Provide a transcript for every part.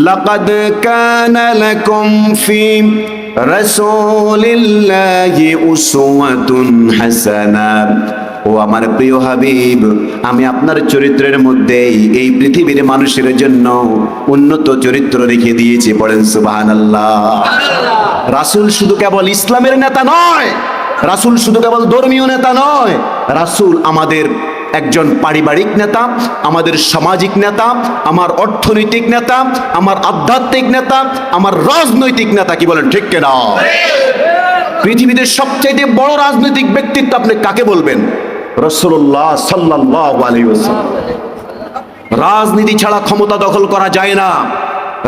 লাকাদ কানা লাকুম ফি রাসূলিল্লাহি উসওয়াতুন হাসানাহ। ও আমার প্রিয় হাবিব, আমি আপনার চরিত্রের মধ্যেই এই পৃথিবীর মানুষের জন্য উন্নত চরিত্র রেখে দিয়েছি। পড়েন সুবহানাল্লাহ। রাসূল শুধু কেবল ইসলামের নেতা নয়, রাসূল শুধু কেবল ধর্মীয় নেতা নয়, রাসূল আমাদের একজন পারিবারিক নেতা, আমাদের সামাজিক নেতা, আমার অর্থনৈতিক নেতা, আমার আধ্যাত্মিক নেতা, আমার রাজনৈতিক নেতা। কি বলেন ঠিক কিনা? পৃথিবীতে সবচেয়ে বড় রাজনৈতিক ব্যক্তিত্ব আপনি কাকে বলবেন? রাসূলুল্লাহ সাল্লাল্লাহু আলাইহি ওয়াসাল্লাম। রাজনীতি ছাড়া ক্ষমতা দখল করা যায় না,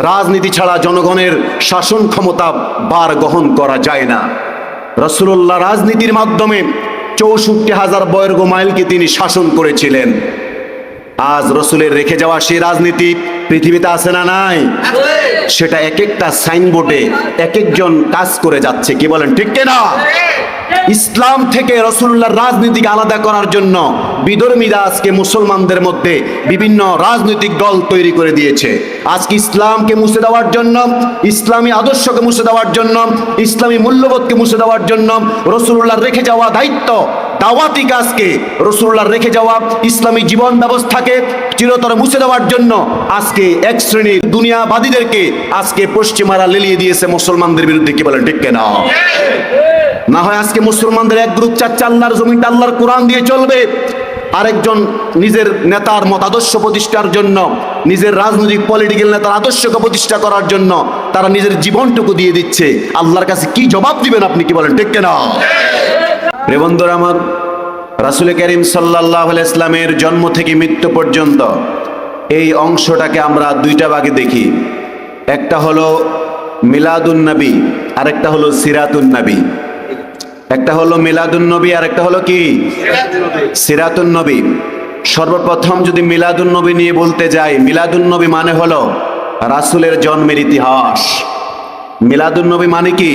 রাজনীতি ছাড়া জনগণের শাসন ক্ষমতা বার গ্রহণ করা যায় না। রাসূলুল্লাহ রাজনীতির মাধ্যমে ৬৪,০০০ বর্গ মাইলকে তিনি শাসন করেছিলেন। আজ রসুলের রেখে যাওয়া সেই রাজনীতি পৃথিবীতে আছে না নাই? সেটা এক একটা সাইনবোর্ডে এক একজন কাজ করে যাচ্ছে। কি বলেন ঠিক কিনা? ইসলাম থেকে রাসূলুল্লাহর রাজনীতিকে আলাদা করার জন্য বিধর্মীরা আজকে মুসলমানদের মধ্যে বিভিন্ন রাজনৈতিক দল তৈরি করে দিয়েছে। আজকে ইসলামকে মুছে দেওয়ার জন্য, ইসলামী আদর্শকে মুছে দেওয়ার জন্য, ইসলামী মূল্যবোধকে মুছে দেওয়ার জন্য রাসূলুল্লাহর রেখে যাওয়া দায়িত্ব, দাওয়াতি কাজকে, রাসূলুল্লাহর রেখে যাওয়া ইসলামী জীবন ব্যবস্থাকে চিরতরে মুছে দেওয়ার জন্য আজকে এক শ্রেণীর দুনিয়াবাদীদেরকে আজকে পশ্চিমারা লেলিয়ে দিয়েছে মুসলমানদের বিরুদ্ধে। কি বলেন ঠিক কিনা? না হয় আজকে মুসলমানদের এক গ্রুপ চাচ্ছে আল্লাহর জমিনটা আল্লাহর কোরআন দিয়ে চলবে, আরেকজন নিজের নেতার মতাদর্শ প্রতিষ্ঠার জন্য, নিজের রাজনৈতিক পলিটিক্যাল নেতার আদর্শকে প্রতিষ্ঠা করার জন্য তারা নিজের জীবনটুকু দিয়ে দিচ্ছে। আল্লাহর কাছে কি জবাব দিবেন আপনি? কি বলেন ঠিক কিনা? প্রিয় বন্ধুরা আমার, রাসূল করিম সাল্লাল্লাহু আলাইহি ইসলামের জন্ম থেকে মৃত্যু পর্যন্ত এই অংশটাকে আমরা দুইটা ভাগে দেখি। একটা হলো মিলাদুন নবী, আরেকটা হলো সিরাতুন নবী। একটা হলো মিলাদুন নবী, আর একটা হলো কি সিরাতুন নবী। সর্বপ্রথম যদি মিলাদুন নবী নিয়ে বলতে যাই, মিলাদুন নবী মানে হলো রাসূলের জন্মের ইতিহাস। মিলাদুন নবী মানে কি?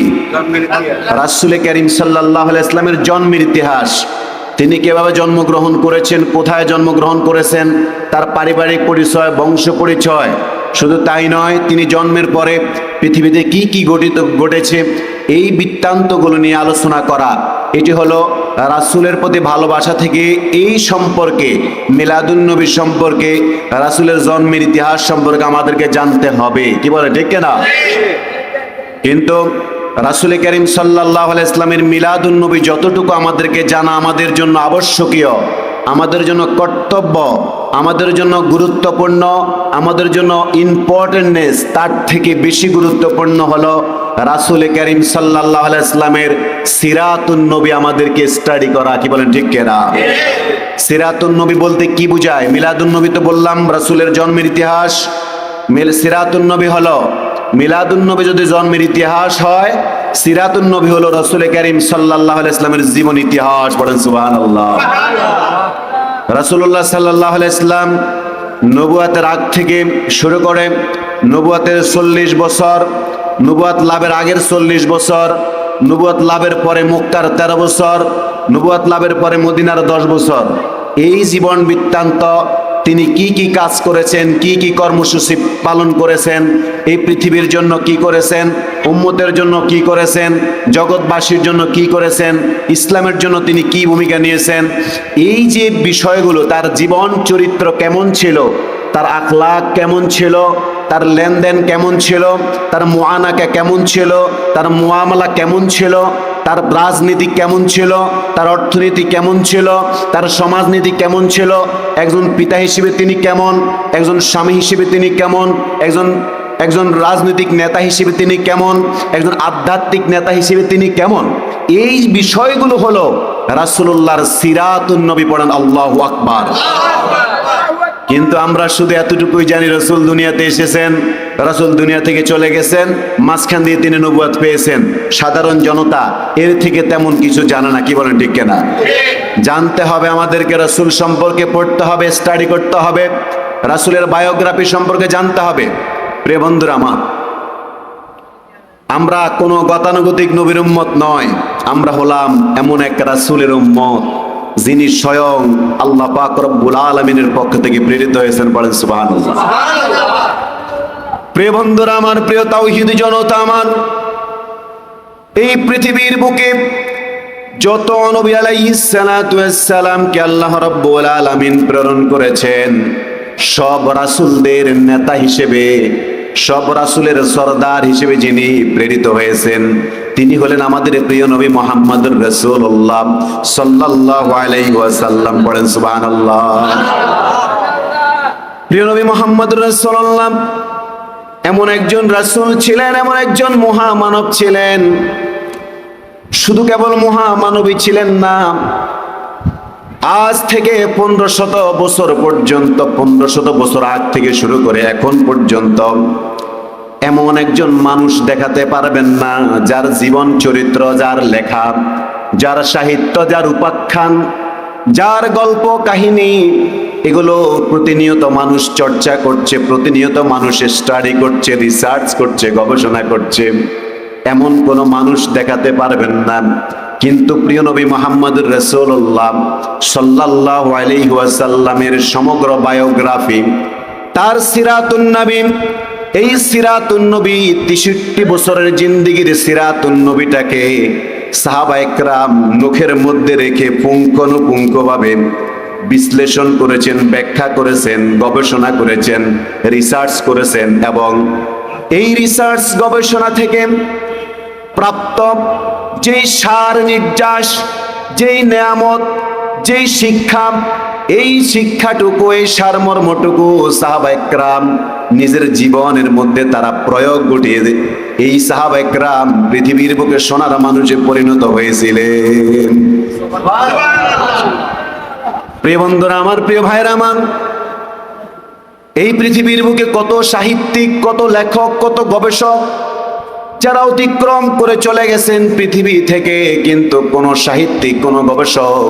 রাসূল করিম সাল্লাল্লাহু আলাইহি ইসলামের জন্মের ইতিহাস। তিনি কিভাবে জন্মগ্রহণ করেছেন, কোথায় জন্মগ্রহণ করেছেন, তার পারিবারিক পরিচয়, বংশ পরিচয়। শুধু তাই নয়, তিনি জন্মের পরে পৃথিবীতে কি কি ঘটেছে এই বৃত্তান্তগুলো নিয়ে আলোচনা করা। এটি হলো রাসূলের প্রতি ভালোবাসা থেকে এই সম্পর্কে, মিলাদুন নবী সম্পর্কে, রাসূলের জন্মের ইতিহাস সম্পর্কে আমাদেরকে জানতে হবে। কি বলে ঠিক না? কিন্তু রাসূল করিম সাল্লাল্লাহু আলাইহি ইসলামের মিলাদুন নবী যতটুকু আমাদেরকে জানা আমাদের জন্য আবশ্যকীয়, আমাদের জন্য কর্তব্য, আমাদের জন্য গুরুত্বপূর্ণ, আমাদের জন্য ইম্পর্টেন্টনেস, তার থেকে বেশি গুরুত্বপূর্ণ হলো রাসূল করিম সাল্লাল্লাহু আলাইহি ইসলামের সিরাতুন নবী আমাদেরকে স্টাডি করা। কি বলেন ঠিক কিনা? সিরাতুন নবী বলতে কি বোঝায়? মিলাদুন নবী তো বললাম রাসূলের জন্মের ইতিহাস, সিরাতুন নবী হলো, মিলাদুন নবী যদি জন্মের ইতিহাস হয়, সিরাতুন নবী হলো রাসূল করিম সাল্লাল্লাহু আলাইহি ইসলামের জীবন ইতিহাস। বলেন সুবহানাল্লাহ। রাসূলুল্লাহ সাল্লাল্লাহু আলাইহি ইসলাম নবুয়তের আগ থেকে শুরু করে নবুয়তের 40 বছর, নবুয়ত লাভের আগের 40 বছর, নবুয়ত লাভের পরে মক্কার 13 বছর, নবুয়ত লাভের পরে মদিনার 10 বছর, এই জীবন বৃত্তান্ত তিনি কি কি কাজ করেছেন, কি কি কর্মসূচি পালন করেছেন, এই পৃথিবীর জন্য কি করেছেন, উম্মতের জন্য কি করেছেন, জগৎবাসীর জন্য কি করেছেন, ইসলামের জন্য তিনি কি ভূমিকা নিয়েছেন, এই যে বিষয়গুলো, তার জীবন চরিত্র কেমন ছিল, তার আখলাক কেমন ছিল, তার লেনদেন কেমন ছিল, তার মুআনাকা কেমন ছিল, তার মুআমালা কেমন ছিল, তার রাজনীতি কেমন ছিল, তার অর্থনীতি কেমন ছিল, তার সমাজনীতি কেমন ছিল, একজন পিতা হিসেবে তিনি কেমন, একজন স্বামী হিসেবে তিনি কেমন, একজন রাজনৈতিক নেতা হিসেবে তিনি কেমন, একজন আধ্যাত্মিক নেতা হিসেবে তিনি কেমন, এই বিষয়গুলো হলো রাসূলুল্লাহর সিরাতুন নবী। পড়েন আল্লাহু আকবার। কিন্তু আমরা শুধু এতটুকুই জানি, রাসূল দুনিয়াতে এসেছেন, রাসূল দুনিয়া থেকে চলে গেছেন, মাঝখান দিয়ে তিনি নবুয়ত পেয়েছেন। সাধারণ জনতা এর থেকে তেমন কিছু জানে না। কি বলেন ঠিক কিনা? জানতে হবে, আমাদেরকে রাসূল সম্পর্কে পড়তে হবে, স্টাডি করতে হবে, রাসূলের বায়োগ্রাফি সম্পর্কে জানতে হবে। প্রিয় বন্ধুরা আমার, আমরা কোনো গতানুগতিক নবীর উম্মত নয়, আমরা হলাম এমন এক রাসূলের উম্মত যিনি স্বয়ং আল্লাহ পাক রব্বুল আলামিনের পক্ষ থেকে প্রেরিত হয়েছেন। বলেন সুবহানাল্লাহ। প্রিয় বন্ধুরা আমার, প্রিয় তাওহীদ জনতা আমার, এই পৃথিবীর বুকে যত নবী আলাইহিস সালাতু ওয়াস সালামকে আল্লাহ রাব্বুল আলামিন প্রেরণ করেছেন, সব রাসূলদের নেতা হিসেবে, সব রাসূলের সরদার হিসেবে যিনি প্রেরিত হয়েছেন, তিনি হলেন আমাদের প্রিয় নবী মুহাম্মদুর রাসূলুল্লাহ সাল্লাল্লাহু আলাইহি ওয়াসাল্লাম। পড়েন সুবহানাল্লাহ। প্রিয় নবী মুহাম্মদুর রাসূলুল্লাহ এমন একজন রাসূল ছিলেন, এমন একজন মহামানব ছিলেন। শুধু কেবল মহামানবী ছিলেন না, আজ থেকে 1500 বছর পর্যন্ত, 1500 বছর আগ থেকে শুরু করে এখন পর্যন্ত এমন একজন মানুষ দেখাতে পারবেন না যার জীবন চরিত্র, যার লেখা, যার সাহিত্য, যার উপাখ্যান, যার গল্প কাহিনী, এগুলো প্রতিনিয়ত মানুষ চর্চা করছে, প্রতিনিয়ত মানুষ স্টাডি করছে, রিসার্চ করছে, গবেষণা করছে, এমন কোন মানুষ দেখাতে পারবেন না। কিন্তু প্রিয় নবী মুহাম্মদুর রাসূলুল্লাহ সাল্লাল্লাহু আলাইহি ওয়াসাল্লামের সমগ্র বায়োগ্রাফি, তার সিরাতুন নবী, এই সিরাতুন নবী 63 বছরের জিন্দেগির সিরাতুন নবীটাকে সাহাবায়ে কেরাম মুখের মধ্যে রেখে পুঙ্খানুপুঙ্খভাবে বিশ্লেষণ করেছেন, ব্যাখ্যা করেছেন, গবেষণা করেছেন, রিসার্চ করেছেন, এবং এই রিসার্চ গবেষণা থেকে প্রাপ্ত যেই সার নির্যাস, যেই নেয়ামত, যেই শিক্ষা, এই শিক্ষাটুকু, এই সারমর্মটুকু সাহাবায়ে কেরাম নিজের জীবনের মধ্যে তারা প্রয়োগ ঘটিয়ে এই সাহাবায়ে কেরাম পৃথিবীর বুকে সোনার মানুষে পরিণত হয়েছিলেন। প্রিয় বন্ধুরা আমার, প্রিয় ভাইরা আমার, এই পৃথিবীর বুকে কত সাহিত্যিক, কত লেখক, কত গবেষক যারা অতিক্রম করে চলে গেছেন পৃথিবী থেকে, কিন্তু কোন সাহিত্যিক, কোন গবেষক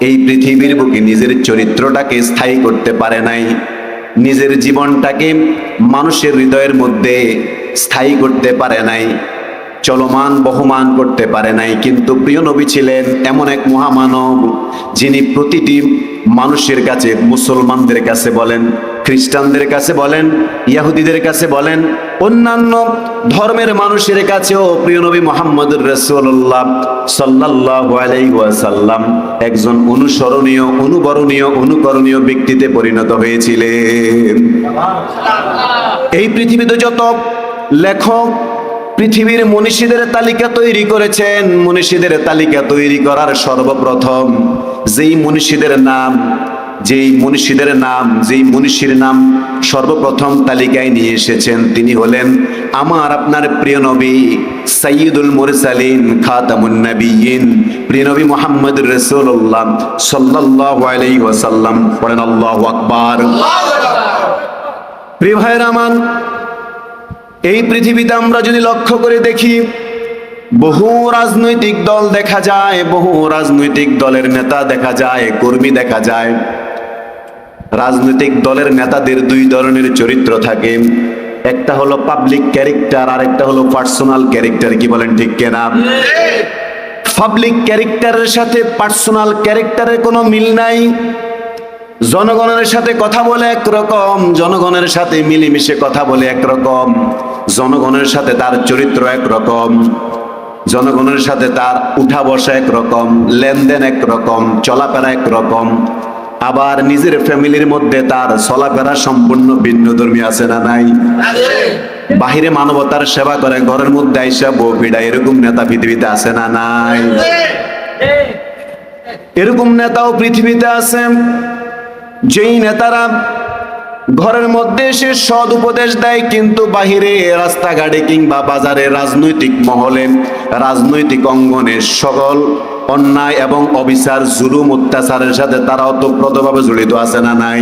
এই পৃথিবীর বুকে নিজের চরিত্রটাকে স্থায়ী করতে পারে নাই, নিজের জীবনটাকে মানুষের হৃদয়ের মধ্যে স্থায়ী করতে পারে নাই, চলমান বহমান করতে পারে নাই। কিন্তু প্রিয় নবী ছিলেন এমন এক মহামানব যিনি প্রতিটি মানুষের কাছে, মুসলমানদের কাছে বলেন, খ্রিস্টানদের কাছে বলেন, ইহুদিদের কাছে বলেন, অন্যান্য ধর্মের মানুষের কাছেও প্রিয় নবী মুহাম্মদুর রাসূলুল্লাহ সাল্লাল্লাহু আলাইহি ওয়াসাল্লাম একজন অনুসরণীয়, অনুবরণীয়, অনুকরণীয় ব্যক্তিতে পরিণত হয়েছিলেন। এই পৃথিবীতে যত লেখক পৃথিবীর মনীষীদের তালিকা তৈরি করেছেন, মনীষীদের তালিকা তৈরি করার সর্বপ্রথম যেই মনীষীদের নাম, যেই মনীষীর নাম সর্বপ্রথম তালিকায় নিয়ে এসেছেন, তিনি হলেন আমার আপনার প্রিয় নবী সাইয়্যিদুল মুরসালিন, খাতামুন নবিয়্যিন, প্রিয় নবী মুহাম্মদুর রাসূলুল্লাহ সাল্লাল্লাহু আলাইহি ওয়াসাল্লাম। পড়েন আল্লাহু আকবার। প্রিয় ভাইরা আমার, এই পৃথিবীতে আমরা যদি লক্ষ্য করে দেখি, বহু রাজনৈতিক দল দেখা যায়, বহু রাজনৈতিক দলের নেতা দেখা যায়, কর্মী দেখা যায়। রাজনৈতিক দলের নেতাদের দুই ধরনের চরিত্র থাকে, একটা হলো পাবলিক ক্যারেক্টার, আর একটা হলো পার্সোনাল ক্যারেক্টার। কি বলেন, ঠিক কিনা? পাবলিক ক্যারেক্টারের সাথে পার্সোনাল ক্যারেক্টারের কোনো মিল নাই। জনগণের সাথে কথা বলে একরকম, জনগণের সাথে মিলেমিশে কথা বলে একরকম, জনগণের সাথে তার চরিত্র একরকম, জনগণের সাথে তার উঠা বসা একরকম, লেনদেন একরকম, চলাফেরা একরকম। আবার নিজের ফ্যামিলির মধ্যে তার চলাফেরা সম্পূর্ণ ভিন্ন ধর্মী, আছে না নাই? বাহিরে মানবতার সেবা করে, ঘরের মধ্যে আইসা বউ ভিড়ায়, এরকম নেতা পৃথিবীতে আছে না নাই? এরকম নেতাও পৃথিবীতে আছে, যেই নেতারা ঘরের মধ্যে এসে সৎ উপদেশ দেয়, কিন্তু বাহিরে রাস্তাঘাটে কিংবা বাজারে, রাজনৈতিক মহলে, রাজনৈতিক অঙ্গনে সকল অন্যায় এবং অবিচার, জুলুম, অত্যাচারের সাথে তারা ওতপ্রোতভাবে জড়িত, আছে না নাই?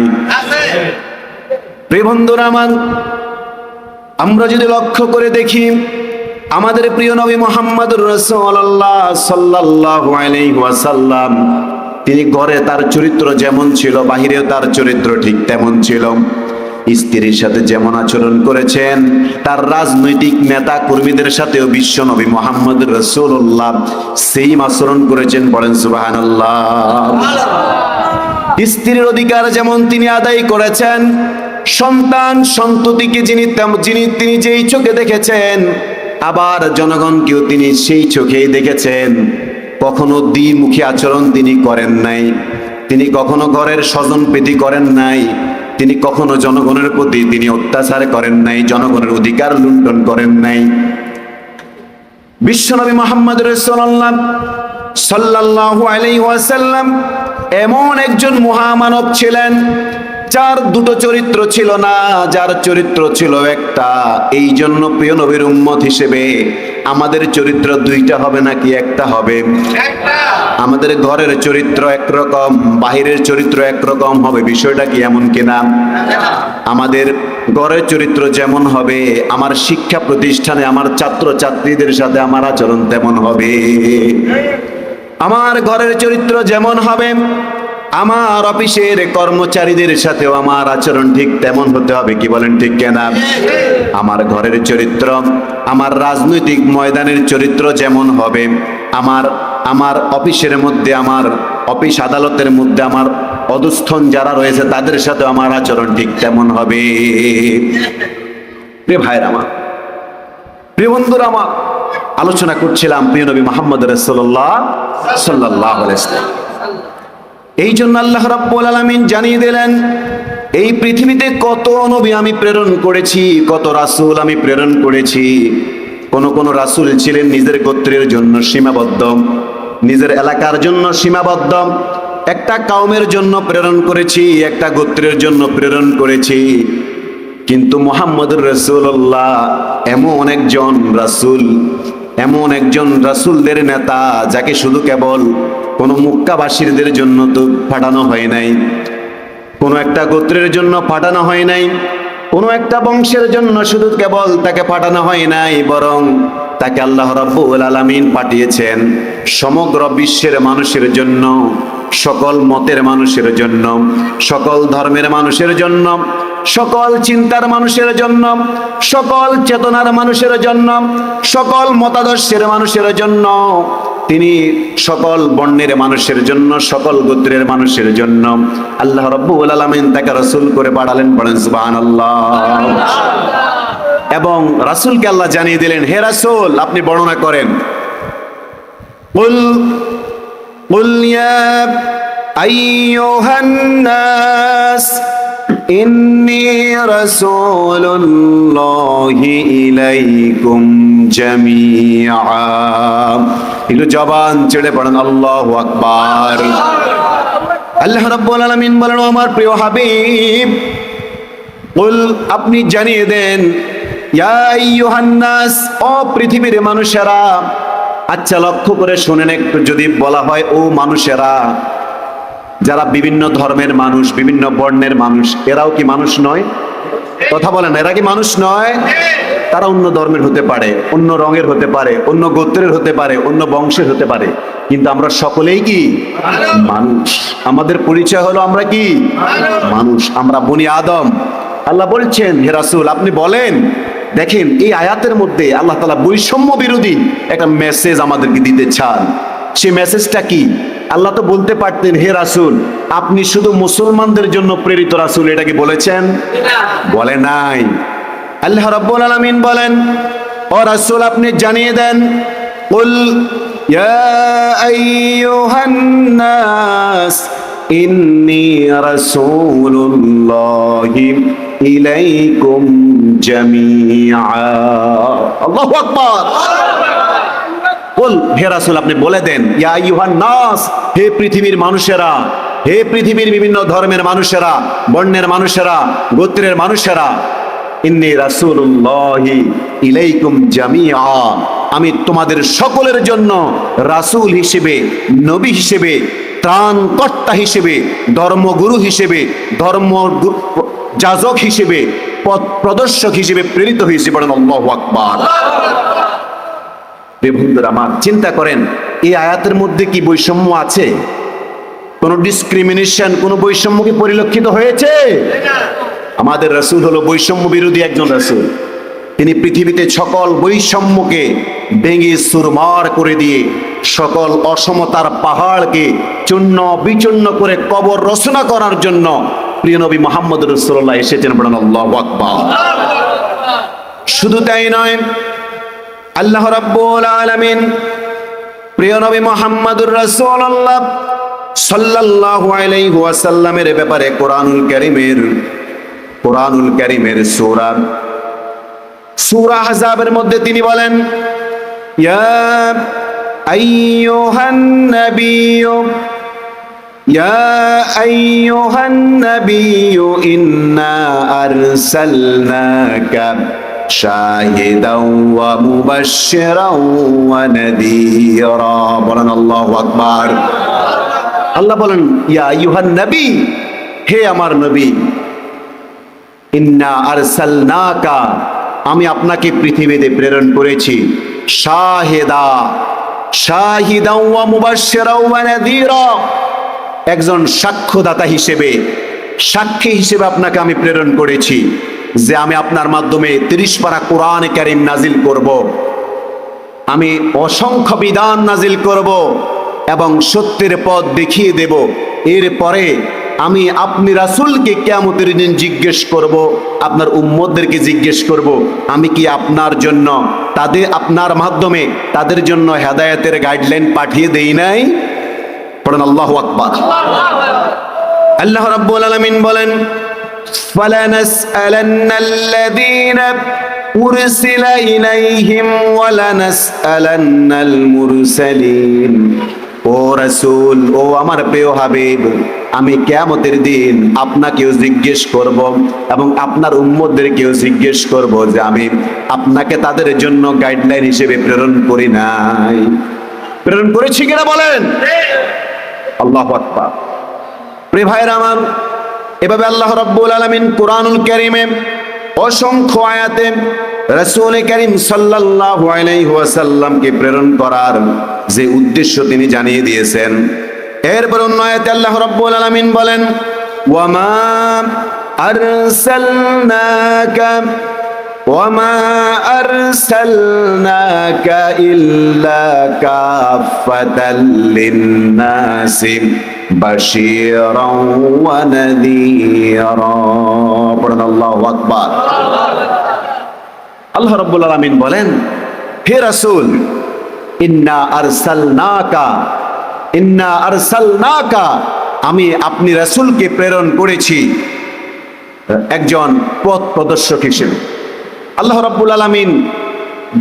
প্রিয় বন্ধুরা আমার, আমরা যদি লক্ষ্য করে দেখি, আমাদের প্রিয় নবী মুহাম্মদুর রাসূলুল্লাহ সাল্লাল্লাহু আলাইহি ওয়াসাল্লাম, তিনি ঘরে তার চরিত্র যেমন ছিল, বাহিরেও তার চরিত্র ঠিক তেমন ছিল। স্ত্রীর সাথে যেমন আচরণ করেছেন, তার রাজনৈতিক নেতা কর্মীদের সাথেও বিশ্ব নবী মুহাম্মদুর রাসূলুল্লাহ সেম আচরণ করেছেন। বলেন সুবহানাল্লাহ। স্ত্রীর অধিকার যেমন তিনি আদায় করেছেন, সন্তান সন্ততিকে তিনি যেই চোখে দেখেছেন, আবার জনগণকেও তিনি সেই চোখেই দেখেছেন। কখনো দ্বিমুখী আচরণ তিনি করেন নাই, তিনি কখনো ঘরের স্বজন প্রীতি করেন নাই, তিনি কখনো জনগণের প্রতি তিনি অত্যাচার করেন নাই, জনগণের অধিকার লুণ্ঠন করেন নাই। বিশ্বনবী মুহাম্মদ রাসূলুল্লাহ সাল্লাল্লাহু আলাইহি ওয়াসাল্লাম এমন একজন মহামানব ছিলেন যার দুটো চরিত্র ছিল না, যার চরিত্র ছিল একটা। এই জন্য প্রিয় নবীর উম্মত হিসেবে আমাদের চরিত্র দুইটা হবে নাকি একটা হবে? আমাদের ঘরের চরিত্র একরকম, বাহিরের চরিত্র একরকম হবে, বিষয়টা কি এমন কিনা? আমাদের ঘরের চরিত্র যেমন হবে, আমার শিক্ষা প্রতিষ্ঠানে আমার ছাত্র ছাত্রীদের সাথে আমার আচরণ তেমন হবে। আমার ঘরের চরিত্র যেমন হবে, আমার অফিসের কর্মচারীদের সাথেও আমার আচরণ ঠিক তেমন হতে হবে। কি বলেন ঠিক কিনা? আমার ঘরের চরিত্র, আমার রাজনৈতিক ময়দানের চরিত্র যেমন হবে, আমার অফিসের মধ্যে, আমার অফিস আদালতের মধ্যে আমার অধস্তন যারা রয়েছে তাদের সাথে আমার আচরণ ঠিক তেমন হবে। প্রিয় ভাইরা আমার, প্রিয় বন্ধুরা আমার, আলোচনা করছিলাম প্রিয় নবী মুহাম্মদ রাসূলুল্লাহ সাল্লাল্লাহু আলাইহি ওয়াসাল্লাম। এই জন্য আল্লাহ রাব্বুল আলামিন জানিয়ে দিলেন, এই পৃথিবীতে কত নবী আমি প্রেরণ করেছি, কত রাসূল আমি প্রেরণ করেছি। কোন রাসূল ছিলেন নিজের গোত্রের জন্য সীমাবদ্ধ, নিজের এলাকার জন্য সীমাবদ্ধ। একটা কওমের জন্য প্রেরণ করেছি, একটা গোত্রের জন্য প্রেরণ করেছি। কিন্তু মুহাম্মদুর রাসূলুল্লাহ এমন একজন রাসূল, এমন একজন রাসূলদের নেতা, যাকে শুধু কেবল কোনো মক্কাবাসীদের জন্য তো পাঠানো হয় নাই, কোনো একটা গোত্রের জন্য পাঠানো হয় নাই, কোনো একটা বংশের জন্য শুধু কেবল তাকে পাঠানো হয় নাই, বরং তাকে আল্লাহ রাব্বুল আলামিন পাঠিয়েছেন সমগ্র বিশ্বের মানুষের জন্য, সকল মতের মানুষের জন্য, সকল ধর্মের মানুষের জন্য, সকল চিন্তার মানুষের জন্য, সকল চেতনার মানুষের জন্য, সকল মতাদর্শের মানুষের জন্য। তিনি সকল বর্ণের মানুষের জন্য, সকল গোত্রের মানুষের জন্য আল্লাহ রাব্বুল আলামিন তাকে রাসূল করে পাঠালেন। পড়েন সুবহানাল্লাহ। এবং রাসূলকে আল্লাহ জানিয়ে দিলেন, হে রাসূল আপনি বর্ণনা করেন, কুল ইয়া আইয়ুহান নাস ইন্নী রাসূলুল্লাহি ইলাইকুম জামিআ। একটু জবান ছেড়ে পড়েন আল্লাহু আকবার। আল্লাহ রাব্বুল আলামিন বলেন, আমার প্রিয় হাবিব, কুল আপনি জানিয়ে দেন, ইয়া আইয়ুহান নাস, ও পৃথিবীর মানুষেরা। আচ্ছা লক্ষ্য করে শুনেন একটু, যদি বলা হয় ও মানুষেরা, যারা বিভিন্ন ধর্মের মানুষ, বিভিন্ন বর্ণের মানুষ, এরাও কি মানুষ নয়? কথা বলেন, এরা কি মানুষ নয়? তারা অন্য ধর্মের হতে পারে, অন্য রঙের হতে পারে, অন্য গোত্রের হতে পারে, অন্য বংশের হতে পারে, কিন্তু আমরা সকলেই কি মানুষ। আমাদের পরিচয় হলো আমরা কি মানুষ, আমরা বনি আদম। আল্লাহ বলছেন, হে রাসূল আপনি বলেন। দেখেন এই আয়াতের মধ্যে আল্লাহ তাআলা বৈষম্য বিরোধী একটা মেসেজ আমাদেরকে দিতে চান। সেই মেসেজটা কি? আল্লাহ তো বলতে পারতেন, হে রাসূল আপনি শুধু মুসলমানদের জন্য প্রেরিত রাসূল, এটা কি বলেছেন? বলে নাই। আল্লাহ রাব্বুল আলামিন বলেন, ও রাসূল আপনি জানিয়ে দেন, কুল ইয়া আইয়ুহান নাস ইন্নী রাসূলুল্লাহি ইলাইকুম জামিআ। আল্লাহু আকবার। বল, হে রাসূল আপনি বলে দেন, ইয়া আইয়ুহান নাস, হে পৃথিবীর মানুষেরা, হে পৃথিবীর বিভিন্ন ধর্মের মানুষেরা, বর্ণের মানুষেরা, গোত্রের মানুষেরা, ইন্নী রাসূলুল্লাহি ইলাইকুম জামিআ, আমি তোমাদের সকলের জন্য রাসূল হিসেবে, নবী হিসেবে, ত্রাণকর্তা হিসেবে, ধর্মগুরু হিসেবে, ধর্ম যাজক হিসেবে, পথ প্রদর্শক হিসেবে প্রেরিত হয়েছে। বলেন আল্লাহু আকবার। বন্ধুরা আমার, চিন্তা করেন এই আয়াতের মধ্যে কি বৈষম্য আছে? কোন ডিসক্রিমিনেশন, কোন বৈষম্য কি পরিলক্ষিত হয়েছে? আমাদের রাসূল হলো বৈষম্য বিরোধী একজন রাসূল। তিনি পৃথিবীতে সকল বৈষম্যকে ভেঙে চুরমার করে দিয়ে, সকল অসমতার পাহাড়কে চূর্ণ বিচূর্ণ করে কবর রচনা করার জন্য প্রিয় নবী মুহাম্মদ রাসূলুল্লাহ এসেছেন, বলেন আল্লাহু আকবার। শুধু তাই নয়, আল্লাহ রাব্বুল আলামিন প্রিয় নবী মুহাম্মদুর রাসূলুল্লাহ সাল্লাল্লাহু আলাইহি ওয়াসাল্লামের ব্যাপারে কোরআনুল কারীমের সূরা আহজাবের মধ্যে তিনি বলেন, ইয়া আইয়ুহান নাবিয়্যু ইন্না আরসালনাকা শাহিদাও ওয়া মুবাশশিরাও ওয়া নাযীরা, বলেন আল্লাহু আকবার। আল্লাহ বলেন, ইয়া আইয়ুহান নবী, হে আমার নবী, ইন্না আরসালনাকা, আমি আপনাকে পৃথিবীতে প্রেরণ করেছি, শাহিদাও ওয়া মুবাশশিরাও ওয়া নাযীরা, একজন সাক্ষ্যদাতা হিসেবে, সাক্ষী হিসেবে আপনাকে আমি প্রেরণ করেছি যে আমি আপনার মাধ্যমে 30 পারা কোরআন কারীম নাজিল করব, আমি অসংখ্য বিধান নাজিল করব এবং সত্যের পথ দেখিয়ে দেব। এরপরে আমি আপনি রাসূলকে কিয়ামতের দিন জিজ্ঞেস করব, আপনার উম্মতদেরকে জিজ্ঞেস করব, আমি কি আপনার জন্য আপনার মাধ্যমে তাদের জন্য হেদায়েতের গাইডলাইন পাঠিয়ে দেই নাই? পড়েন আল্লাহু আকবার। আল্লাহ রাব্বুল আলামিন বলেন, ফালানাসআলান্নাল্লাযীনা উরসিলা ইলাইহিম ওয়া লানাসআলান্নাল মুরসালিন। ও রাসূল, ও আমার প্রিয় হাবিব, আমি কিয়ামতের দিন আপনাকেও জিজ্ঞেস করব এবং আপনার উম্মতদেরকেও জিজ্ঞেস করব যে আমি আপনাকে তাদের জন্য গাইডলাইন হিসেবে প্রেরণ করি নাই, প্রেরণ করেছি কিনা বলেন? আল্লাহু আকবার। প্রিয় ভাইরা আমার, এভাবে আল্লাহ রাব্বুল আলামিন কোরআনুল কারীমে অসংখ্য আয়াতে রাসূল কারীম সাল্লাল্লাহু আলাইহি ওয়াসাল্লামকে প্রেরণ করার যে উদ্দেশ্য তিনি জানিয়ে দিয়েছেন। এরপর অন্য আয়াতে আল্লাহ রাব্বুল আলামিন বলেন, ওয়ামা আরসালনাকা ইল্লা কাফাতাল লিন্নাসি বাশীরাও ওয়া নাযীরা, পড়েন আল্লাহু আকবার। আল্লাহ রাব্বুল আলামিন বলেন, হে রাসূল, ইন্না আরসালনাকা, আমি আপনি রাসূলকে প্রেরণ করেছি একজন পথ প্রদর্শক হিসেবে। আল্লাহ রাব্বুল আলামিন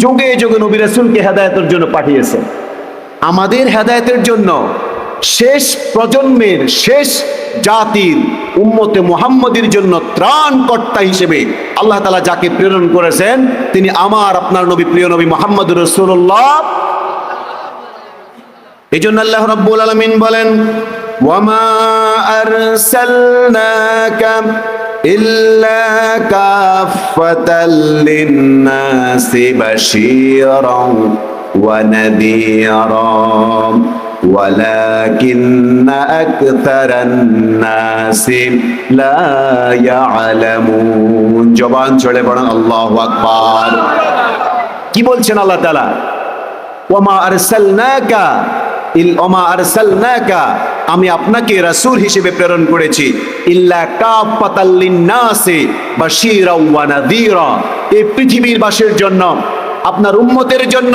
যুগে যুগে নবী রাসূলকে হেদায়েতের জন্য পাঠিয়েছেন, আমাদের হেদায়েতের জন্য, শেষ প্রজন্মের শেষ জাতির উম্মতে মুহাম্মদীর জন্য ত্রাণকর্তা হিসেবে আল্লাহ তাআলা যাকে প্রেরণ করেছেন তিনি আমার আপনার নবী, প্রিয় নবী মুহাম্মদুর রাসূলুল্লাহ। এজন্য আল্লাহ রাব্বুল আলামিন বলেন, ওয়ামা আরসালনাকা ইল্লা কাফাতাল লিন্নাসি বাশীরাও ওয়া নাযীরা ওয়ালাকিন্না আকতারান নাসি লা ইয়ালামুন। জবান চড়ে পড়েন আল্লাহু আকবার। কি বলছেন আল্লাহ তাআলা? ওয়ামা আরসালনাকা, আমি আপনাকে রাসূল হিসেবে প্রেরণ করেছি, ইল্লা কাফাতাল লিন্নাসি বাশীরাও ওয়া নাযীরা, এই পৃথিবীর বাসীর জন্য, আপনার উম্মতের জন্য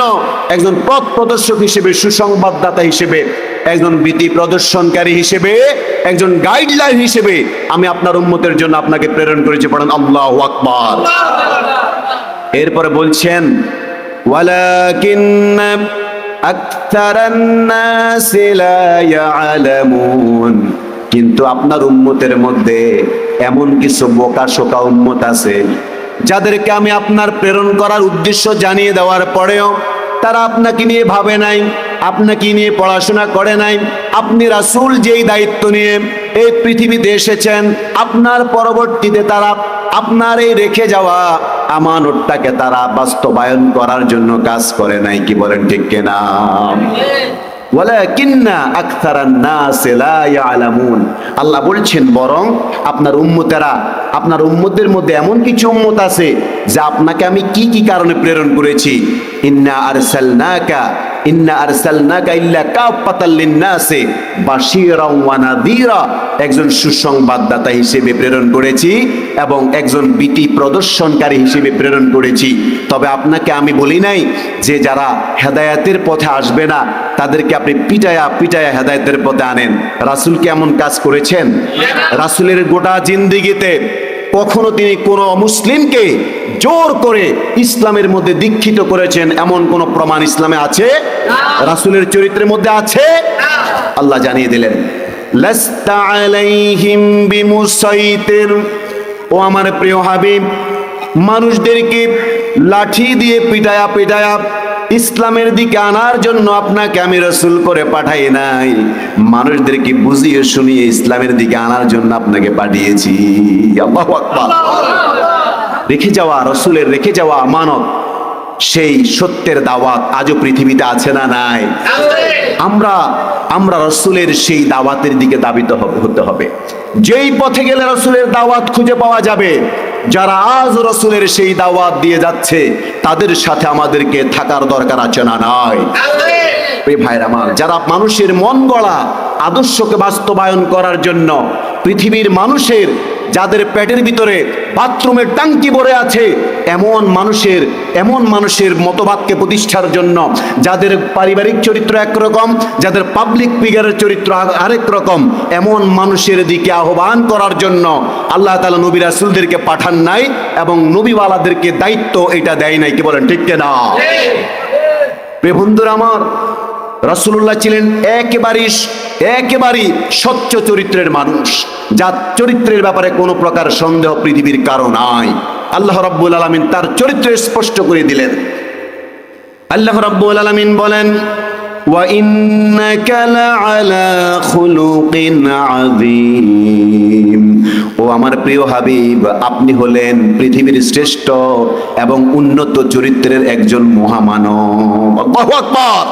একজন পথ প্রদর্শক হিসেবে, সুসংবাদদাতা হিসেবে, একজন ভীতি প্রদর্শনকারী হিসেবে, একজন গাইডলাইন হিসেবে আমি আপনার উম্মতের জন্য আপনাকে প্রেরণ করেছি। পড়েন আল্লাহু আকবার। এরপরে বলছেন, ওয়ালাকিন্না আকতারান নাসি লা ইয়ালামুন, কিন্তু আপনার উম্মতের মধ্যে এমন কিছু বোকাশোকা উম্মত আছে যাদেরকে আমি আপনার প্রেরণ করার উদ্দেশ্য জানিয়ে দেওয়ার পরেও তারা আপনাকে নিয়ে ভাবে নাই, আপনাকে নিয়ে পড়াশোনা করে নাই। আপনি রাসূল যেই দায়িত্ব নিয়ে এই পৃথিবীতে এসেছেন, আপনার পরবর্তীতে তারা আপনার এই রেখে যাওয়া আমানতটাকে তারা বাস্তবায়ন করার জন্য কাজ করে নাই। কি বলেন ঠিক কিনা? ওয়ালাকিন্না আকতারান নাসি লা ইয়ালামুন, আল্লাহ বলছেন বরং আপনার উম্মতেরা, আপনার উম্মতদের মধ্যে এমন কিছু উম্মত আছে যা আপনাকে আমি কি কি কারণে প্রেরণ করেছি। ইন্না আরসালনাকা ইন্না আরসালনাকা ইল্লা কাফাতাল লিন-নাসি বাশীরাও ওয়া নাযীরা, একজন সুসংবাদদাতা হিসেবে প্রেরণ করেছি এবং একজন ভীতি প্রদর্শনকারী হিসেবে প্রেরণ করেছি। তবে আপনাকে আমি বলি নাই যে যারা হেদায়েতের পথে আসবে না তাদেরকে আপনি পিটায়া পিটায়া হেদায়েতের পথে আনেন। রাসূল কি এমন কাজ করেছেন? রাসূলের গোটা জিন্দেগিতে কখনো তিনি কোনো অমুসলিমকে জোর করে ইসলামের মধ্যে দীক্ষিত করেছেন এমন কোন প্রমাণ ইসলামে আছে? রাসূলের চরিত্রের মধ্যে আছে? আল্লাহ জানিয়ে দিলেন, লাস্তা আলাইহিম বিমুসাইতির, ও আমার প্রিয় হাবিব, মানুষদেরকে লাঠি দিয়ে পিটায়া পিটায়া ইসলামের দিকে আনার জন্য আপনাকে আমি রাসূল করে পাঠাই নাই, মানুষদেরকে বুঝিয়ে শুনিয়ে ইসলামের দিকে আনার জন্য আপনাকে পাঠিয়েছি। আল্লাহু আকবার। রেখে যাওয়া রাসূলের রেখে যাওয়া আমানত, সেই সত্যের দাওয়াত আজও পৃথিবীতে আছে না নাই? আমরা রাসূলের সেই দাওয়াতের দিকে দাবিত হতে হবে। যেই পথে গেলে রাসূলের দাওয়াত খুঁজে পাওয়া যাবে, যারা আজ রাসূলের সেই দাওয়াত দিয়ে যাচ্ছে তাদের সাথে আমাদেরকে থাকার দরকার আছে না নাই? ভাইরা আমার, যারা মানুষের মন গড়া আদর্শকে বাস্তবায়ন করার জন্য পৃথিবীর মানুষের, যাদের পেটের ভিতরে বাথরুমের টাঙ্কি ভরে আছে এমন মানুষের মতবাদকে প্রতিষ্ঠার জন্য, যাদের পারিবারিক চরিত্র একরকম, যাদের পাবলিক ফিগারের চরিত্র আরেক রকম, এমন মানুষের দিকে আহ্বান করার জন্য আল্লাহ তাআলা নবী রাসূলদেরকে পাঠান নাই এবং নবীওয়ালাদেরকে দায়িত্ব এটা দেয় নাই। কি বলেন ঠিক কিনা? প্রিয় বন্ধুরা আমার, রাসূলুল্লাহ ছিলেন একেবারেই স্বচ্ছ চরিত্রের মানুষ, যার চরিত্রের ব্যাপারে কোনো প্রকার সন্দেহ পৃথিবীর কারণ নাই। আল্লাহ রাব্বুল আলামিন তার চরিত্র স্পষ্ট করে দিলেন। আল্লাহ রাব্বুল আলামিন বলেন, ওয়া ইন্নাকা লাআলা খুলুকিন আযীম, ও আমার প্রিয় হাবিব, আপনি হলেন পৃথিবীর শ্রেষ্ঠ এবং উন্নত চরিত্রের একজন মহামানব। আল্লাহু আকবার।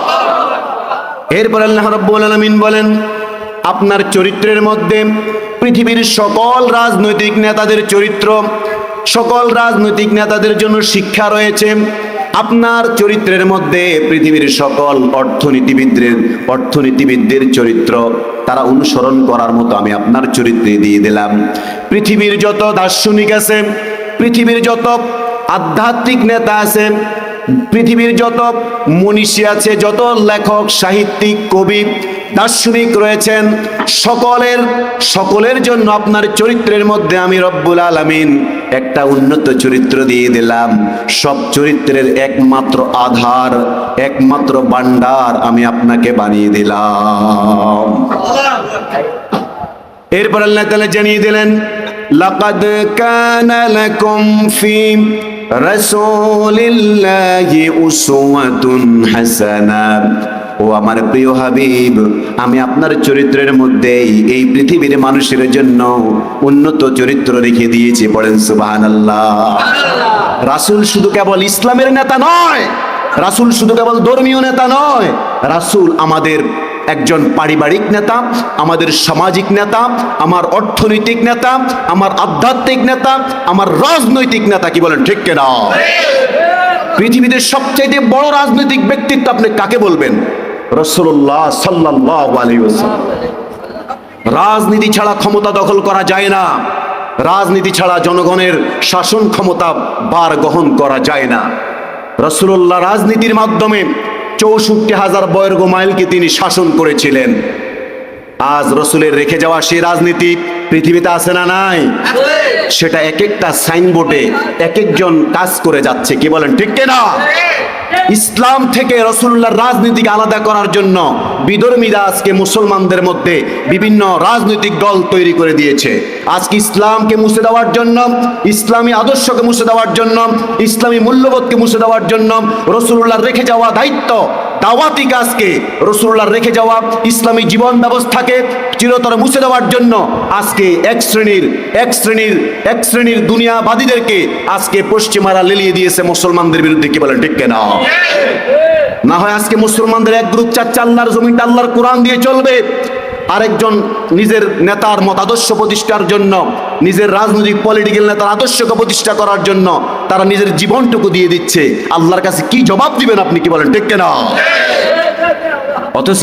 এরপর আল্লাহ রাব্বুল আলামিন বলেন, আপনার চরিত্রের মধ্যে পৃথিবীর সকল রাজনৈতিক নেতাদের চরিত্র, সকল রাজনৈতিক নেতাদের জন্য শিক্ষা রয়েছে। আপনার চরিত্রের মধ্যে পৃথিবীর সকল অর্থনীতিবিদদের চরিত্র তারা অনুসরণ করার মতো আমি আপনার চরিত্রে দিয়ে দিলাম। পৃথিবীর যত দার্শনিক আছে, পৃথিবীর যত আধ্যাত্মিক নেতা আছে, পৃথিবীর যত মনীষী আছে, যত লেখক, সাহিত্যিক, কবি, দার্শনিক রয়েছেন, সকলের জন্য আপনার চরিত্রের মধ্যে আমি রব্বুল আলামিন একটা উন্নত চরিত্র দিয়ে দিলাম। সব চরিত্রের একমাত্র আধার, একমাত্র ভান্ডার আমি আপনাকে বানিয়ে দিলাম। এরপর আল্লাহ তাআলা জানিয়ে দিলেন, লাকাদ কানা লাকুম ফি রাসূলিল্লাহি উসওয়াতুন হাসানাহ, ও আমার প্রিয় হাবিব, আমি আপনার চরিত্রের মধ্যেই এই পৃথিবীর মানুষের জন্য উন্নত চরিত্র রেখে দিয়েছি। পড়েন সুবহানাল্লাহ। রাসূল শুধু কেবল ইসলামের নেতা নয়, রাসূল শুধু কেবল ধর্মীয় নেতা নয়, রাসূল আমাদের একজন পারিবারিক নেতা, আমাদের সামাজিক নেতা, আমার অর্থনৈতিক নেতা, আমার আধ্যাত্মিক নেতা, আমার রাজনৈতিক নেতা। কি বলেন ঠিক কিনা? পৃথিবীতে সবচেয়ে বড় রাজনৈতিক ব্যক্তিত্ব আপনি কাকে বলবেন? রাসূলুল্লাহ সাল্লাল্লাহু আলাইহি ওয়াসাল্লাম। রাজনীতি ছাড়া ক্ষমতা দখল করা যায় না, রাজনীতি ছাড়া জনগণের শাসন ক্ষমতা বার গ্রহণ করা যায় না। রাসূলুল্লাহ রাজনীতির মাধ্যমে ৬৪,০০০ বর্গ মাইলকে তিনি শাসন করেছিলেন। আজ রাসূলের রেখে যাওয়া সেই রাজনীতি পৃথিবীতে আছে না নাই? সেটা এক একটা সাইনবোর্ডে এক একজন কাজ করে যাচ্ছে। কি বলেন ঠিক কিনা? ইসলাম থেকে রাসূলুল্লাহর রাজনীতিকে আলাদা করার জন্য বিধর্মীরা আজকে মুসলমানদের মধ্যে বিভিন্ন রাজনৈতিক দল তৈরি করে দিয়েছে। আজকে ইসলামকে মুছে দেওয়ার জন্য, ইসলামী আদর্শকে মুছে দেওয়ার জন্য, ইসলামী মূল্যবোধকে মুছে দেওয়ার জন্য রাসূলুল্লাহর রেখে যাওয়া দায়িত্ব, দাওয়াতি কাজকে, রাসূলুল্লাহর রেখে যাওয়া ইসলামী জীবন ব্যবস্থাকে চিরতরে মুছে দেওয়ার জন্য আজকে এক শ্রেণীর দুনিয়াবাদীদেরকে আজকে পশ্চিমারা লেলিয়ে দিয়েছে মুসলমানদের বিরুদ্ধে। কি বলেন ঠিক কিনা? না হয় আজকে মুসলমানদের এক গ্রুপ চাচ্ছে আল্লাহর জমিনটা আল্লাহর কোরআন দিয়ে চলবে, আরেকজন নিজের নেতার মতাদর্শ প্রতিষ্ঠার জন্য, নিজের রাজনৈতিক পলিটিক্যাল নেতার আদর্শকে প্রতিষ্ঠা করার জন্য তারা নিজের জীবনটুকু দিয়ে দিচ্ছে। আল্লাহর কাছে কি জবাব দিবেন আপনি? কি বলেন ঠিক কিনা? অথচ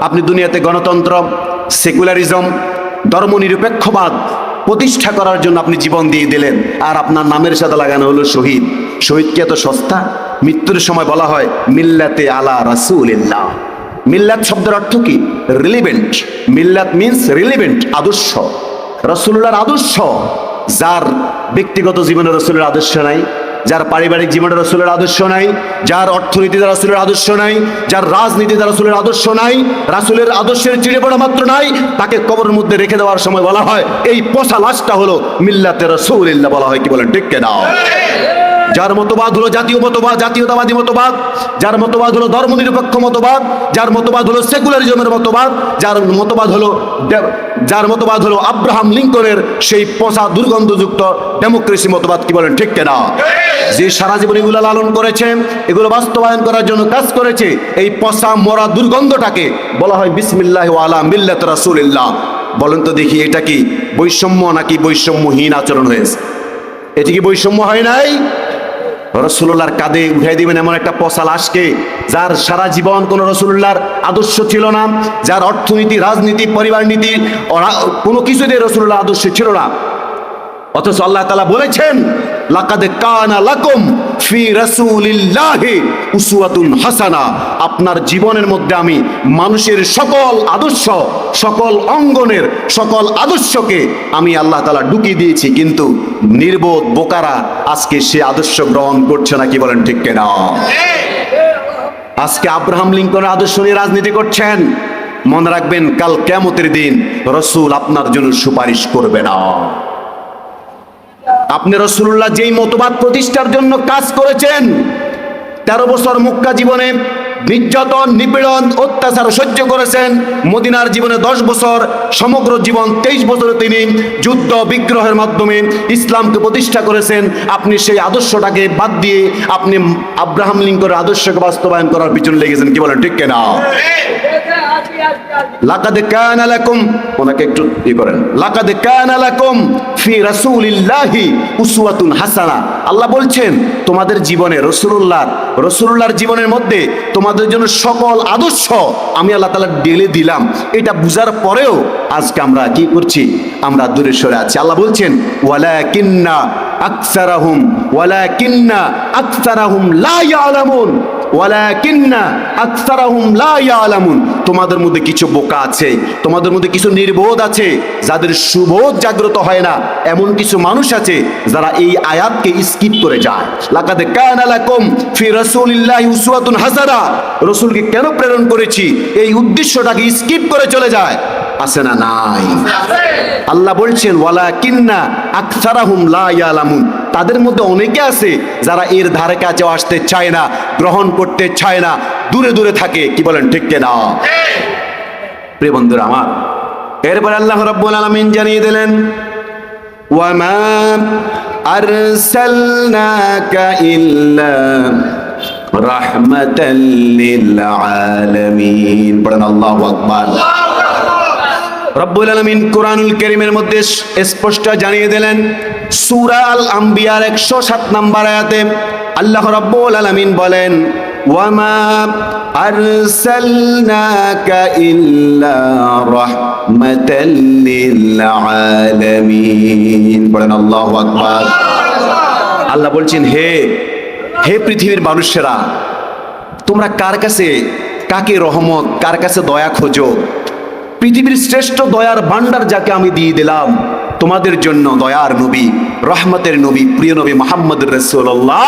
আপনি দুনিয়াতে গণতন্ত্র, সেকুলারিজম, ধর্মনিরপেক্ষবাদ প্রতিষ্ঠা করার জন্য আপনি জীবন দিয়ে দিলেন, আর আপনার নামের সাথে লাগানো হলো শহীদ। শহীদ কি এত সস্তা? মৃত্যুর সময় বলা হয় মিল্লাতে আলা রাসূলিল্লাহ। মিল্লাত শব্দের অর্থ কি? রিলিভেন্ট। মিল্লাত মিন্স রিলিভেন্ট, আদর্শ, রাসূলুল্লাহর আদর্শ। যার ব্যক্তিগত জীবনে রাসূলের আদর্শ নাই, যার পারিবারিক জীবনে রাসূলের আদর্শ নাই, যার অর্থনীতিতে রাসূলের আদর্শ নাই, যার রাজনীতিতে রাসূলের আদর্শ নাই, রাসূলের আদর্শের চিড়ে পড়া মাত্র নাই, তাকে কবরের মধ্যে রেখে দেওয়ার সময় বলা হয় এই পচা লাশটা হলো মিল্লাতে রাসূলিল্লাহ বলা হয়। কি বলেন ঠিক কিনা? যার মতবাদ হলো জাতীয় মতবাদ, জাতীয়তাবাদী মতবাদ, যার মতবাদ হলো ধর্মনিরপেক্ষ মতবাদ, যার মতবাদ হলো সেকুলারিজমের মতবাদ, যার মতবাদ হলো আব্রাহাম লিঙ্কনের সেই পচা দুর্গন্ধযুক্ত ডেমোক্রেসি মতবাদ। কি বলেন ঠিক কিনা? যে সারা জীবন এগুলো লালন করেছে, এগুলো বাস্তবায়ন করার জন্য কাজ করেছে, এই পচা মরা দুর্গন্ধটাকে বলা হয় বিসমিল্লাহি ওয়া আলা মিল্লাত রাসূলিল্লাহ। বলেন তো দেখি, এটা কি বৈষম্য নাকি বৈষম্যহীন আচরণ হয়েছে? এটি কি বৈষম্য হয় নাই? রাসূলুল্লাহর কাঁধে উঠাই দিবেন এমন একটা পচা লাশকে, যার সারা জীবন কোন রাসূলুল্লাহর আদর্শ ছিল না, যার অর্থনীতি, রাজনীতি, পরিবার নীতি কোনো কিছুতে রাসূলুল্লাহর আদর্শ ছিল না। অথচ আল্লাহ তাআলা বলেছেন লাকাদ কানা লাকুম ফি রাসূলিল্লাহি উসওয়াতুন হাসানা। আপনার জীবনের মধ্যে আমি মানুষের সকল আদর্শ, সকল অঙ্গনের সকল আদর্শকে আমি আল্লাহ তাআলা ঢুকিয়ে দিয়েছি, কিন্তু নির্বোধ বোকারা আজকে সে আদর্শ গ্রহণ করছে না। কি বলেন ঠিক কিনা? আজকে আব্রাহাম লিঙ্কনের আদর্শ নিয়ে রাজনীতি করছেন। মনে রাখবেন, কাল কিয়ামতের দিন রাসূল আপনার জন্য সুপারিশ করবে না। আপনি রাসূলুল্লাহ যেই মতবাদ প্রতিষ্ঠার জন্য কাজ করেছেন, 13 বছর মক্কা জীবনে নির্যাতন, নিপীড়ন, অত্যাচার সহ্য করেছেন। মদিনার জীবনে 10 বছর, সমগ্র জীবন 23 বছরে তিনি যুদ্ধ বিগ্রহের মাধ্যমে ইসলামকে প্রতিষ্ঠা করেছেন। আপনি সেই আদর্শটাকে বাদ দিয়ে আপনি আব্রাহাম লিঙ্কনের আদর্শকে বাস্তবায়ন করার পিছনে লেগেছেন। কি বলেন ঠিক কিনা? লাকাদ কানা লাকুম, ওনাকে একটু করেন, লাকাদ কানা লাকুম ফি রাসূলিল্লাহি উসওয়াতুন হাসানা। আল্লাহ বলছেন তোমাদের জীবনে রাসূলুল্লাহর জীবনের মধ্যে তোমাদের জন্য সকল আদর্শ আমি আল্লাহ তাআলা ঢেলে দিলাম। এটা বুঝার পরেও আজকে আমরা কি করছি? আমরা দূরে সরে আছি। আল্লাহ বলছেন ওয়ালাকিন্না আকসারাহুম লা ইয়ালামুন, ওয়ালাকিন্না আকসারাহুম লা ইয়ালামুন। তোমাদের মধ্যে কিছু বোকা আছে, তোমাদের মধ্যে কিছু নির্বোধ আছে, যাদের সুবোধ জাগ্রত হয় না। এমন কিছু মানুষ আছে যারা এই আয়াতকে স্কিপ করে যায়। লাকাদ কানা লাকুম ফি রাসূলিল্লাহি উসওয়াতুন হাসানা, রাসূলকে কেন প্রেরণ করেছি এই উদ্দেশ্যটাকে স্কিপ করে চলে যায়। আছে না? নাই। আল্লাহ বলছেন ওয়ালাকিন্না আকসারাহুম লা ইয়ালামুন, তাদের মধ্যে অনেকে আছে যারা এর ধারে কাছে আসতে চায় না, গ্রহণ করতে চায় না, দূরে দূরে থাকে। কি বলেন ঠিক কিনা? প্রিয় বন্ধুরা আমার, এরপর আল্লাহ রাব্বুল আলামিন জানিয়ে দিলেন ওয়ামা আরসালনাকা ইল্লা রাহমাতাল লিল আলামিন। পড়েন আল্লাহু আকবার। রব্বুল আলামিন কোরআনুল কারীমের মধ্যে স্পষ্ট জানিয়ে দিলেন, সূরা আল আম্বিয়ার 107 নম্বর আয়াতে আল্লাহ রাব্বুল আলামিন বলেন ওয়ামা আরসালনাকা ইল্লা রাহমাতাল লিল আলামিন। বলেন আল্লাহু আকবার। আল্লাহ বলছেন হে পৃথিবীর মানুষেরা, তোমরা কাকে রহমত, কার কাছে দয়া খোঁজো? পৃথিবীর শ্রেষ্ঠ দয়ার ভান্ডার যাকে আমি দিয়ে দিলাম তোমাদের জন্য, দয়ার নবী, রহমতের নবী, প্রিয় নবী মুহাম্মদুর রাসূলুল্লাহ।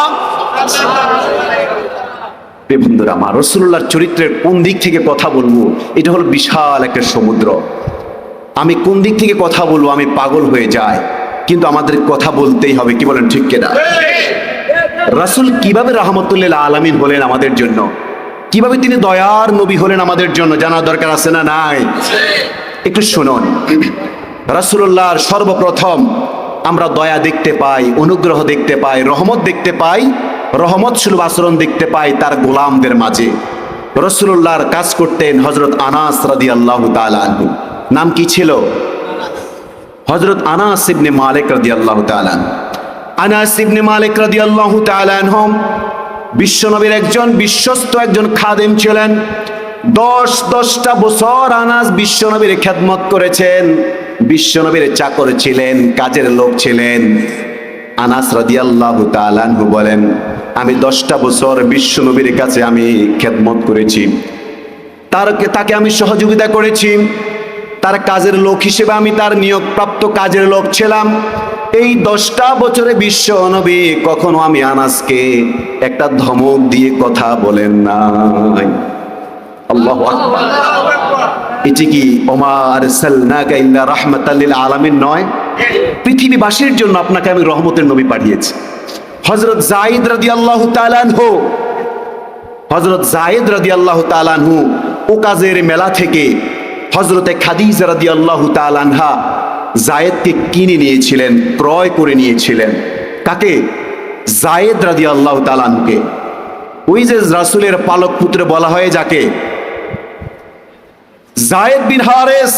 বন্ধুরা আমার, রাসূলুল্লাহর চরিত্রের কোন দিক থেকে কথা বলবো, এটা হলো বিশাল একটা সমুদ্র। আমি কোন দিক থেকে কথা বলবো আমি পাগল হয়ে যাই, কিন্তু আমাদের কথা বলতেই হবে। কি বলেন ঠিক কিনা? রাসূল কিভাবে রাহমাতুল লিল আলামিন হলেন আমাদের জন্য, কিভাবে তিনি দয়ার নবী হলেন আমাদের জন্য, জানার দরকার আছে না নাই? একটু শুনুন। রাসূলুল্লাহর সর্বপ্রথম আমরা দয়া দেখতে পাই, অনুগ্রহ দেখতে পাই, রহমত দেখতে পাই, রহমত সুলভ আচরণ দেখতে পাই তার গোলামদের মাঝে। রাসূলুল্লাহর কাজ করতেন হযরত আনাস রাদিয়াল্লাহু তাআলা আনহু। নাম কি ছিল? হযরত আনাস ইবনে মালিক রাদিয়াল্লাহু তাআলা। আনাস ইবনে মালিক রাদিয়াল্লাহু তাআলা আনহু বিশ্বনবীর একজন বিশ্বস্ত একজন খাদেম ছিলেন। দশটা বছর আনাস বিশ্বনবীর খেদমত করেছেন, বিশ্বনবীর চাকর ছিলেন, কাজের লোক ছিলেন। আনাস রাদিয়াল্লাহু তাআলা আনহু বলেন, আমি 10টা বছর বিশ্বনবীর কাছে আমি খেদমত করেছি, তাকে আমি সহযোগিতা করেছি, তার কাজের লোক হিসেবে আমি তার নিয়োগপ্রাপ্ত কাজের লোক ছিলাম। এই 10টা বছরে বিশ্ব নবী কখনো আমি আনাসকে একটা ধমক দিয়ে কথা বলেন নাই। আল্লাহু আকবার। এটি কি ওমা আরসালনাকা ইল্লা রাহমাতাল লিল আলামিন নয়? পৃথিবীবাসীর জন্য আপনাকে আমি রহমতের নবী পাঠিয়েছি। হযরত যায়েদ রাদিয়াল্লাহু তাআলা আনহু, হযরত যায়েদ রাদিয়াল্লাহু তাআলা আনহু ওকাজের মেলা থেকে হযরতে খাদিজা রাদিয়াল্লাহু তাআলা আনহা যায়েদকে কিনে নিয়েছিলেন, ক্রয় করে নিয়েছিলেন। কাকে? যায়েদ রাদিয়াল্লাহু তাআলা আনহুকে। ওই যে রাসূলের পালক পুত্র বলা হয় যাকে, যায়েদ বিন হারেস,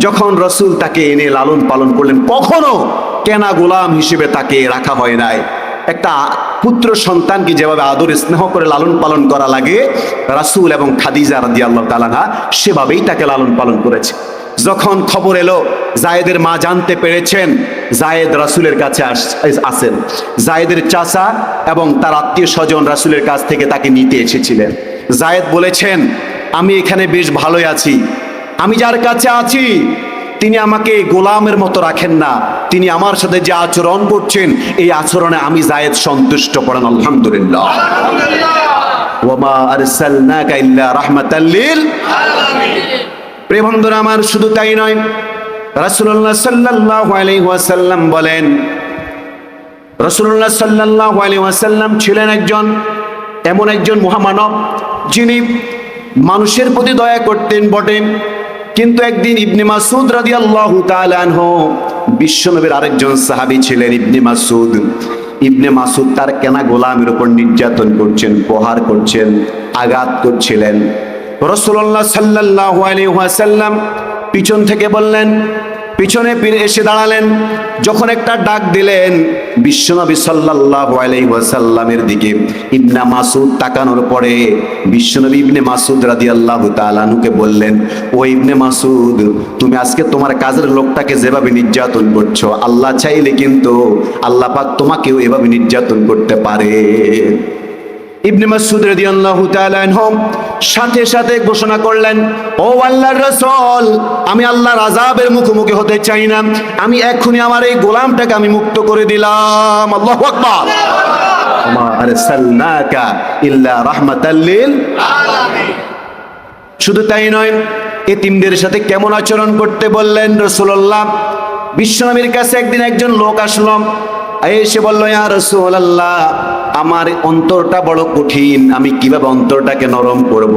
যখন রাসূল তাকে এনে লালন পালন করলেন, কখনো কেনা গোলাম হিসেবে তাকে রাখা হয় নাই। একটা পুত্র সন্তানকে যেভাবে আদর স্নেহ করে লালন পালন করা লাগে, রাসূল এবং খাদিজা রাদিয়াল্লাহু তাআলা আনহা সেভাবেই তাকে লালন পালন করেছে। যখন খবর এলো, যায়েদের মা জানতে পেরেছেন যায়েদ রাসূলের কাছে আসেন, যায়েদের চাচা এবং তার আত্মীয় স্বজন রাসূলের কাছ থেকে তাকে নিতে এসেছিলেন। যায়েদ বলেছেন, আমি এখানে বেশ ভালোই আছি, আমি যার কাছে আছি তিনি আমাকে গোলামের মতো রাখেন না, তিনি আমার সাথে যে আচরণ করছেন এই আচরণে আমি যায়েদ সন্তুষ্ট। পড়েন আলহামদুলিল্লাহ। ওয়ামা আরসালনাকা ইল্লা রাহমাতাল লিল আলামিন। প্রিয় বন্ধুরা আমার, শুধু তাই নয়, রাসূলুল্লাহ সাল্লাল্লাহু আলাইহি ওয়াসাল্লাম বলেন, রাসূলুল্লাহ সাল্লাল্লাহু আলাইহি ওয়াসাল্লাম ছিলেন এমন একজন মহামানব যিনি মানুষের প্রতি দয়া করতেন বটে। কিন্তু একদিন ইবনে মাসউদ রাদিয়াল্লাহু তাআলা আনহু, বিশ্বনবীর আরেকজন সাহাবী ছিলেন ইবনে মাসউদ। ইবনে মাসউদ তার কেনা গোলামের উপর নির্যাতন করছেন, প্রহার করছেন, আঘাত করছিলেন। রাসূলুল্লাহ সাল্লাল্লাহু আলাইহি ওয়াসাল্লাম পিছন থেকে বললেন, পিছনে ফিরে এসে দাঁড়ালেন। যখন একটা ডাক দিলেন, বিশ্বনবী সাল্লাল্লাহু আলাইহি ওয়াসাল্লামের দিকে ইবনে মাসউদ তাকানোর পরে বিশ্বনবী ইবনে মাসউদ রাদিয়াল্লাহু তাআলা আনহুকে বললেন, ও ইবনে মাসউদ, তুমি আজকে তোমার কাজের লোকটাকে যেভাবে নির্যাতন করছো, আল্লাহ চাইলে কিন্তু আল্লাহ পাক তোমাকেও এভাবে নির্যাতন করতে পারে। ইবনে মাসউদ রাদিয়াল্লাহু তাআলা আনহু সাথে সাথে ঘোষণা করলেন, ও আল্লাহর রাসূল, আমি আল্লাহর আযাবের মুখোমুখি হতে চাই না, আমি এখনই আমার এই গোলামটাকে আমি মুক্ত করে দিলাম। আল্লাহু আকবার। ওমা আরসালনাকা ইল্লা রাহমাতাল লিল আলামিন। শুধু তাই নয়, এতিমদের সাথে কেমন আচরণ করতে বললেন রাসূলুল্লাহ। বিশ্বনবীর কাছে একদিন একজন লোক আসলো, এসে বলল, ইয়া রাসূলুল্লাহ, আমার অন্তরটা বড় কঠিন, আমি কিভাবে অন্তরটাকে নরম করব?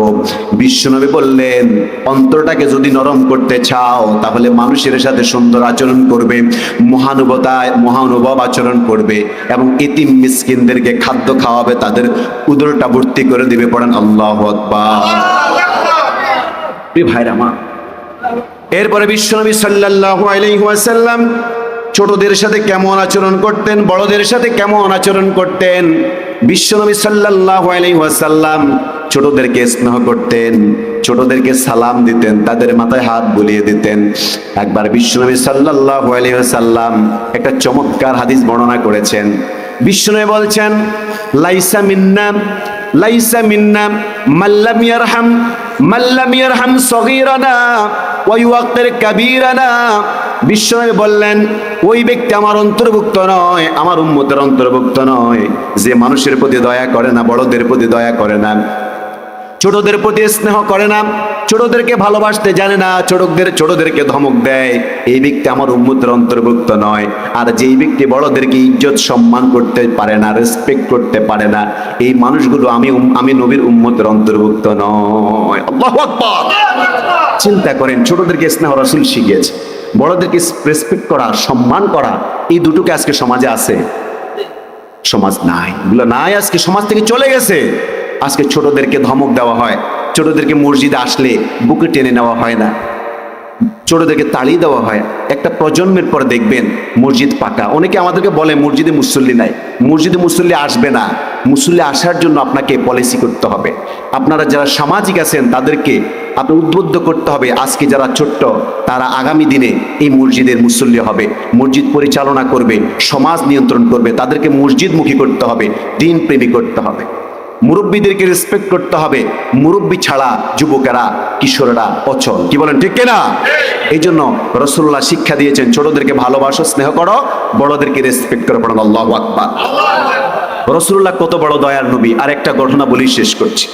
বিশ্বনবী বললেন, অন্তরটাকে যদি নরম করতে চাও তাহলে মানুষের সাথে সুন্দর আচরণ করবে, মহানুভব আচরণ করবে এবং এতিম মিসকিনদেরকে খাদ্য খাওয়াবে, তাদের উদরটা ভর্তি করে দিবে। পড়েন আল্লাহু আকবার। ভাইরা মা, এরপরে বিশ্বনবী সাল্লাল্লাহু আলাইহি ওয়াসাল্লাম ছোটদের সাথে কেমন আচরণ করতেন, বড়দের সাথে কেমন আচরণ করতেন। বিশ্বনবী সাল্লাল্লাহু আলাইহি ওয়াসাল্লাম ছোটদেরকে স্নেহ করতেন, ছোটদেরকে সালাম দিতেন, তাদের মাথায় হাত বুলিয়ে দিতেন। একবার বিশ্বনবী সাল্লাল্লাহু আলাইহি ওয়াসাল্লাম একটা চমৎকার হাদিস বর্ণনা করেছেন। বিশ্বনবী বলছেন, লাইসা মিন্না মাল্লাম ইয়ারহাম সগীরানা ওয়া ইউওয়াক্কির কাবীরানা। বিশ্বনবী বললেন, ওই ব্যক্তি আমার অন্তর্ভুক্ত নয়, আমার উম্মতের অন্তর্ভুক্ত নয় যে মানুষের প্রতি দয়া করে না, বড়দের প্রতি দয়া করে না, ছোটদের প্রতি স্নেহ করে না, ছোটদেরকে ভালোবাসতে জানে না, ছোটদেরকে ধমক দেয়, এই ব্যক্তি আমার উম্মতের অন্তর্ভুক্ত নয়। আর যেই ব্যক্তি বড়দেরকে ইজ্জত সম্মান করতে পারে না, রেসপেক্ট করতে পারে না, এই মানুষগুলো আমি নবীর উম্মতের অন্তর্ভুক্ত নয়। আল্লাহু আকবার। চিন্তা করেন, ছোটদেরকে স্নেহ রাসূল শিখিয়েছে, বড়দেরকে রেসপেক্ট করা, সম্মান করা, এই দুটোকে আজকে সমাজে আছে? সমাজ নাই, এগুলো নাই, আজকে সমাজ থেকে চলে গেছে। আজকে ছোটদেরকে ধমক দেওয়া হয়, ছোটদেরকে মসজিদে আসলে বুকে টেনে নেওয়া হয় না, ছোটদেরকে তাড়িয়ে দেওয়া হয়। একটা প্রজন্মের পর দেখবেন মসজিদ পাকা। অনেকে আমাদেরকে বলে মসজিদে মুসল্লি নাই, মসজিদে মুসল্লি আসবে না, মুসল্লি আসার জন্য আপনাকে পলিসি করতে হবে। আপনারা যারা সামাজিক আছেন তাদেরকে আপনি উদ্বুদ্ধ করতে হবে। আজকে যারা ছোট্ট তারা আগামী দিনে এই মসজিদের মুসল্লি হবে, মসজিদ পরিচালনা করবে, সমাজ নিয়ন্ত্রণ করবে। তাদেরকে মসজিদমুখী করতে হবে, দিন প্রেমী করতে হবে, মুরব্বীদেরকে রেসপেক্ট করতে হবে। মুরব্বী ছাড়া যুবকেরা, কিশোররা অচল। কি বলেন, ঠিক কিনা? এই জন্য রাসূলুল্লাহ শিক্ষা দিয়েছেন, ছোটদেরকে ভালোবাসো, স্নেহ করো, বড়দেরকে রেসপেক্ট করো। পড়ুন আল্লাহু আকবার। রাসূলুল্লাহ কত বড় দয়ার নবী। আর একটা ঘটনা বলি শেষ করছি।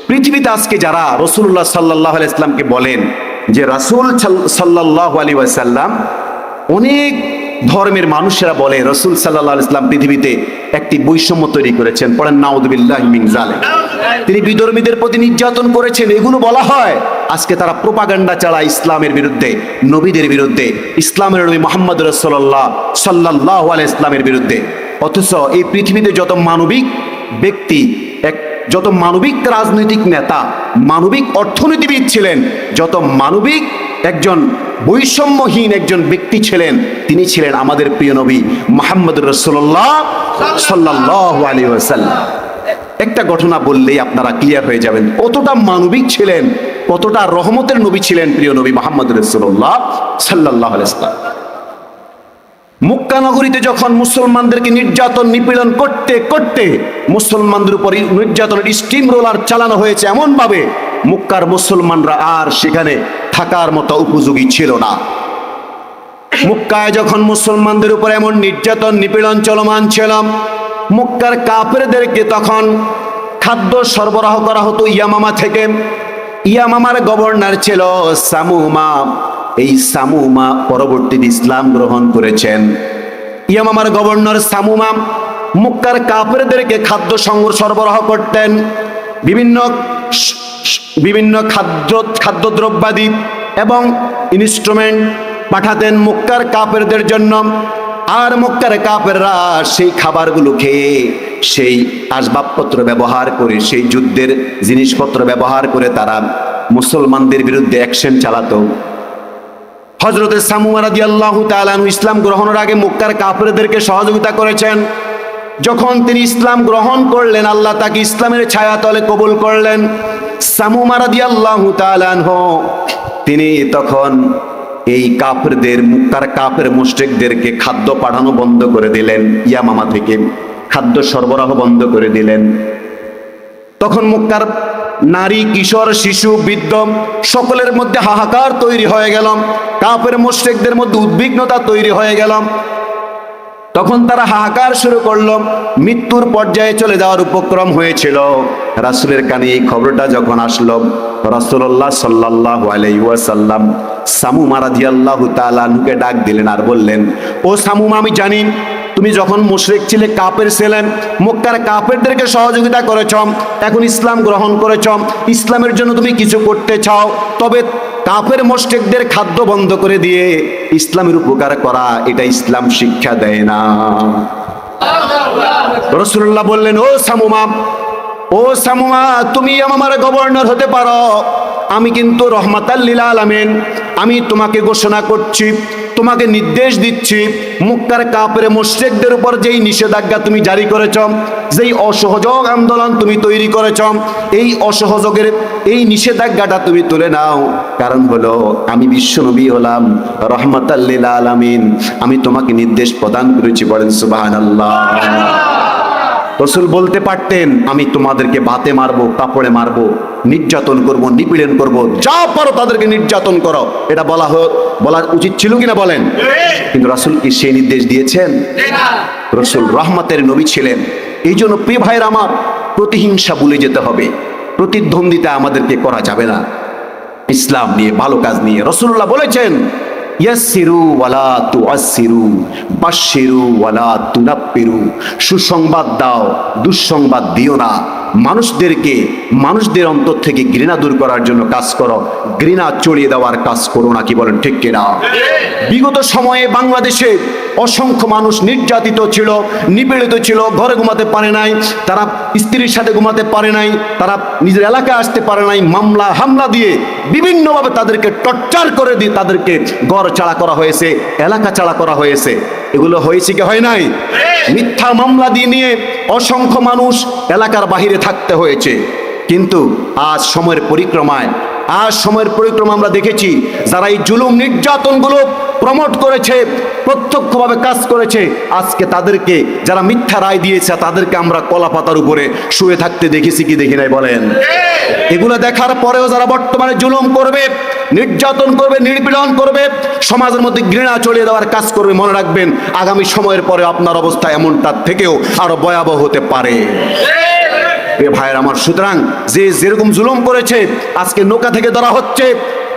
পৃথিবীতে আজকে যারা রাসূলুল্লাহ সাল্লাল্লাহু আলাইহি ওয়াসাল্লামকে বলেন যে রাসূল সাল্লাল্লাহু আলাইহি ওয়াসাল্লাম, অনেক ধর্মের মানুষেরা বলে রাসূল সাল্লাল্লাহু আলাইহি ওয়াসাল্লাম পৃথিবীতে একটি বৈষম্য তৈরি করেছেন। পড়েন নাউযুবিল্লাহি মিন যালিক। তিনি বিধর্মীদের প্রতি নির্যাতন করেছেন, এগুলো বলা হয়। আজকে তারা প্রোপাগান্ডা চালায় ইসলামের বিরুদ্ধে, নবীদের বিরুদ্ধে, ইসলামের নবী মুহাম্মদ রাসূলুল্লাহ সাল্লাল্লাহু আলাইহি ওয়াসাল্লামের বিরুদ্ধে। অথচ এই পৃথিবীতে যত মানবিক ব্যক্তি, যত মানবিক রাজনৈতিক নেতা, মানবিক অর্থনীতিবিদ ছিলেন, যত মানবিক একজন বৈষম্যহীন একজন ব্যক্তি ছিলেন, তিনি ছিলেন আমাদের প্রিয় নবী মুহাম্মদ রাসূলুল্লাহ সাল্লাল্লাহু আলাইহি ওয়াসাল্লাম। একটা ঘটনা বললেই আপনারা ক্লিয়ার হয়ে যাবেন কতটা মানবিক ছিলেন, কতটা রহমতের নবী ছিলেন প্রিয় নবী মুহাম্মদ রাসূলুল্লাহ সাল্লাল্লাহু আলাইহি ওয়াসাল্লাম। মক্কা নগরীতে যখন মুসলমানদেরকে নির্যাতন নিপীড়ন করতে করতে মুসলমানদের উপর নির্যাতনের স্টিম রোলার চালানো হয়েছে এমন ভাবে, মক্কার মুসলমানরা আর সেখানে থাকার মতো উপযোগী ছিল না। মক্কায় যখন মুসলমানদের উপর এমন নির্যাতন নিপীড়ন চলমান ছিল, মক্কার কাফেরদেরকে তখন খাদ্য সরবরাহ করা হতো ইয়ামামা থেকে। ইয়ামামার গভর্নর ছিল সামুমা। এই সামুমা পরবর্তীতে ইসলাম গ্রহণ করেছেন। ইয়ামামার গভর্নর সামুমা মক্কার কাফেরদেরকে খাদ্য সরবরাহ করতেন, বিভিন্ন খাদ্যদ্রব্যাদি এবং ইনস্ট্রুমেন্ট পাঠাতেন মক্কার কাফেরদের জন্য। আর মক্কার কাফেররা সেই খাবারগুলো খেয়ে, সেই আসবাবপত্র ব্যবহার করে, সেই যুদ্ধের জিনিসপত্র ব্যবহার করে তারা মুসলমানদের বিরুদ্ধে অ্যাকশন চালাতো। হযরতে সামুমা রাদিয়াল্লাহু তাআলা আনহু ইসলাম গ্রহণের আগে মক্কার কাফেরদেরকে সহযোগিতা করেছেন। যখন তিনি ইসলাম গ্রহণ করলেন, আল্লাহ তাকে ইসলামের ছায়াতলে কবুল করলেন। সামুমা রাদিয়াল্লাহু তাআলা আনহু তিনি তখন এই কাফেরদের, মক্কার কাফের মুশরিকদেরকে খাদ্য পাঠানো বন্ধ করে দিলেন, ইয়ামামা থেকে খাদ্য সরবরাহ বন্ধ করে দিলেন। তখন মক্কার নারী, কিশোর, শিশু, বৃদ্ধ সকলের মধ্যে হাহাকার তৈরি হয়ে গেল, কাফের মুশরিকদের মধ্যে উদ্বিগ্নতা তৈরি হয়ে গেল। তখন তারা হাহাকার শুরু করলো, মৃত্যুর পর্যায়ে চলে যাওয়ার উপক্রম হয়েছিল। রাসূলের কানে এই খবরটা যখন আসলো, রাসূলুল্লাহ সাল্লাল্লাহু আলাইহি ওয়াসাল্লাম সামুমা রাদিয়াল্লাহু তাআলা আনহুকে ডাক দিলেন আর বললেন, ও সামুমা, আমি জানি তুমি যখন মুশরিক ছিলে, কাফের ছিলেন, মক্কার কাফেরদেরকে সহযোগিতা করেছ, এখন ইসলাম গ্রহণ করেছ, ইসলামের জন্য তুমি কিছু করতে চাও, তবে কাফের মুশরিকদের খাদ্য বন্ধ করে দিয়ে ইসলামের উপকার করা, এটা ইসলাম শিক্ষা দেয় না। রাসূলুল্লাহ বললেন, ও সামুমা, তুমি আমার গভর্নর হতে পারো, আমি কিন্তু রহমাতাল লিল আলামিন। আমি তোমাকে ঘোষণা করছি, তোমাকে নির্দেশ দিচ্ছি, মক্কার কাফের মুশরিকদের উপর যেই নিষেধাজ্ঞা তুমি জারি করেছ, যেই অসহযোগ আন্দোলন তুমি তৈরি করেছ, এই অসহযোগের এই নিষেধাজ্ঞাটা তুমি তুলে নাও। কারণ হলো আমি বিশ্বনবী হলাম, রহমাতাল লিল আলামিন, আমি তোমাকে নির্দেশ প্রদান করেছি। বলেন সুবহানাল্লাহ। রাসূল বলতে পারতেন, আমি তোমাদেরকে ভাতে মারবো, কাপড়ে মারবো, নির্যাতন করব, নিপীড়ন করব, যা পারো তাদেরকে নির্যাতন করো, এটা বলা উচিত ছিল কিনা বলেন? কিন্তু রাসূল কি সেই নির্দেশ দিয়েছেন? রাসূল রহমতের নবী ছিলেন। এই জন্য প্রিয় ভাইয়ের আমার, প্রতিহিংসা ভুলে যেতে হবে, প্রতিদ্বন্দ্বিতা আমাদেরকে করা যাবে না। ইসলাম নিয়ে, ভালো কাজ নিয়ে রাসূলুল্লাহ বলেছেন, ইয়াসসিরু ওয়ালা তুআসসিরু, বাশশিরু ওয়ালা তুনাফফিরু, সুসংবাদ দাও, দুঃসংবাদ দিও না। মানুষদের অন্তর থেকে ঘৃণা দূর করার জন্য কাজ করো, ঘৃণা ছড়িয়ে দেওয়ার কাজ করো না। কি বলেন, ঠিক কিনা? বিগত সময়ে বাংলাদেশে অসংখ্য মানুষ নির্যাতিত ছিল, নিপীড়িত ছিল, ঘরে ঘুমাতে পারে নাই, তারা স্ত্রীর সাথে ঘুমাতে পারে নাই, তারা নিজের এলাকায় আসতে পারে নাই, মামলা হামলা দিয়ে বিভিন্নভাবে তাদেরকে টর্চার করে দিয়ে তাদেরকে ঘর ছাড়া করা হয়েছে, এলাকা ছাড়া করা হয়েছে। এগুলো হয়েছে কি হয় নাই? মিথ্যা মামলা দিয়ে নিয়ে অসংখ্য মানুষ এলাকার বাহিরে থাকতে হয়েছে। কিন্তু আজ সময়ের পরিক্রমায় আমরা দেখেছি যারা এই জুলুম নির্যাতনগুলো প্রমোট করেছে, প্রত্যক্ষভাবে কাজ করেছে, আজকে তাদেরকে যারা মিথ্যা রায় দিয়েছে তাদেরকে আমরা কলা পাতার উপরে শুয়ে থাকতে দেখেছি কি দেখি নাই বলেন? এগুলো দেখার পরেও যারা বর্তমানে জুলুম করবে, নির্যাতন করবে, নির্পীড়ন করবে, সমাজের মধ্যে ঘৃণা চলিয়ে দেওয়ার কাজ করবে, মনে রাখবেন আগামী সময়ের পরে আপনার অবস্থা এমনটার থেকেও আরো ভয়াবহ হতে পারে। ভাইয়ের আমার, সুতরাং যে যেরকম জুলুম করেছে আজকে নৌকা থেকে ধরা হচ্ছে,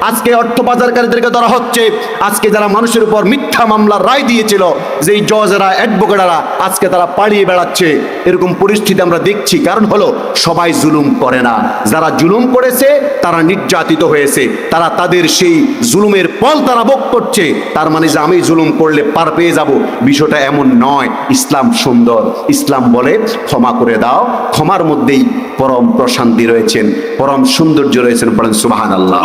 আজকে অর্থ পাচারকারীদেরকে ধরা হচ্ছে, আজকে যারা মানুষের উপর মিথ্যা মামলার রায় দিয়েছিল, যেই জজেরা, অ্যাডভোকেটরা, আজকে তারা পালিয়ে বেড়াচ্ছে। এরকম পরিস্থিতি আমরা দেখছি। কারণ হলো সবাই জুলুম করে না, যারা জুলুম করেছে তারা নির্যাতিত হয়েছে, তারা তাদের সেই জুলুমের ফল তারা ভোগ করছে। তার মানে যে আমি জুলুম করলে পার পেয়ে যাব, বিষয়টা এমন নয়। ইসলাম সুন্দর, ইসলাম বলে ক্ষমা করে দাও, ক্ষমার মধ্যেই পরম প্রশান্তি রয়েছেন, পরম সৌন্দর্য রয়েছেন। বলেন সুবহানাল্লাহ।